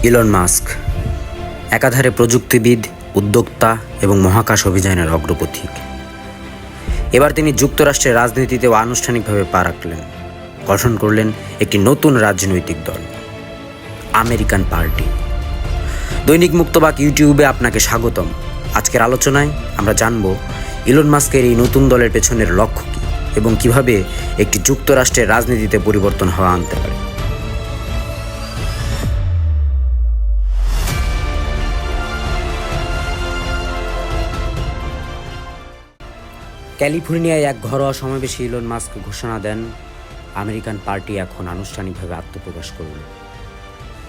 Elon Musk একাধারে প্রযুক্তিবিদ, উদ্যোক্তা এবং মহাকাশ অভিযানের অগ্রপথিক। এবার তিনি যুক্তরাষ্ট্রের রাজনীতিতেও আনুষ্ঠানিকভাবে পা রাখলেন, গঠন করলেন একটি নতুন রাজনৈতিক দল, আমেরিকান পার্টি। দৈনিক মুক্তবাক ইউটিউবে আপনাকে স্বাগতম। আজকের আলোচনায় আমরা জানব ইলন মাস্কের এই নতুন দলের পেছনের লক্ষ্য কী এবং কিভাবে একটি যুক্তরাষ্ট্রের রাজনীতিতে পরিবর্তন হওয়া আনতে পারে। ক্যালিফোর্নিয়ায় এক ঘরোয়া সমাবেশে ইলন মাস্ক ঘোষণা দেন, আমেরিকান পার্টি এখন আনুষ্ঠানিকভাবে আত্মপ্রকাশ করল।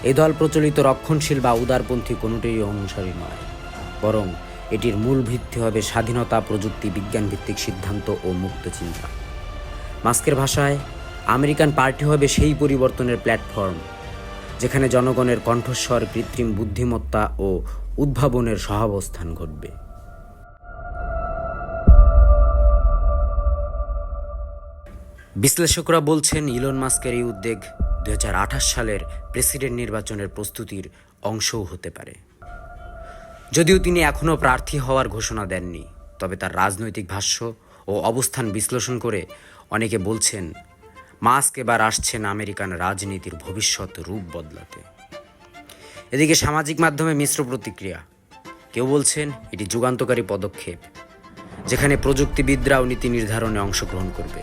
এই দল প্রচলিত রক্ষণশীল বা উদারপন্থী কোনোটিরই অনুসারী নয়, বরং এটির মূল ভিত্তি হবে স্বাধীনতা, প্রযুক্তি, বিজ্ঞান ভিত্তিক সিদ্ধান্ত ও মুক্ত চিন্তা। মাস্কের ভাষায়, আমেরিকান পার্টি হবে সেই পরিবর্তনের প্ল্যাটফর্ম যেখানে জনগণের কণ্ঠস্বর, কৃত্রিম বুদ্ধিমত্তা ও উদ্ভাবনের সহাবস্থান ঘটবে। বিশ্লেষকরা বলছেন, ইলন মাস্কের এই উদ্যোগ 2028 সালের প্রেসিডেন্ট নির্বাচনের প্রস্তুতির অংশও হতে পারে। যদিও তিনি এখনও প্রার্থী হওয়ার ঘোষণা দেননি, তবে তার রাজনৈতিক ভাষ্য ও অবস্থান বিশ্লেষণ করে অনেকে বলছেন, মাস্ক এবার আসছেন আমেরিকান রাজনীতির ভবিষ্যৎ রূপ বদলাতে। এদিকে সামাজিক মাধ্যমে মিশ্র প্রতিক্রিয়া। কেউ বলছেন এটি যুগান্তকারী পদক্ষেপ, যেখানে প্রযুক্তিবিদরাও নীতি নির্ধারণে অংশগ্রহণ করবে।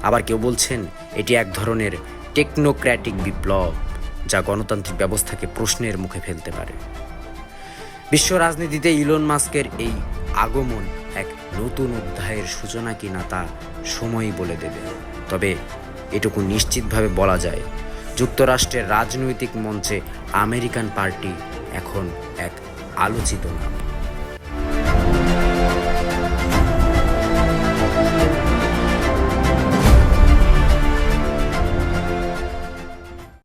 আবার কেউ বলছেন এটি এক ধরনের টেকনোক্র্যাটিক বিপ্লব, যা গণতান্ত্রিক ব্যবস্থাকে প্রশ্নের মুখে ফেলতে পারে। বিশ্ব রাজনীতিতে ইলন মাস্কের এই আগমন এক নতুন অধ্যায়ের সূচনা কিনা তা সময়ই বলে দেবে। তবে এটুকু নিশ্চিতভাবে বলা যায়, যুক্তরাষ্ট্রের রাজনৈতিক মঞ্চে আমেরিকান পার্টি এখন এক আলোচিত নাম।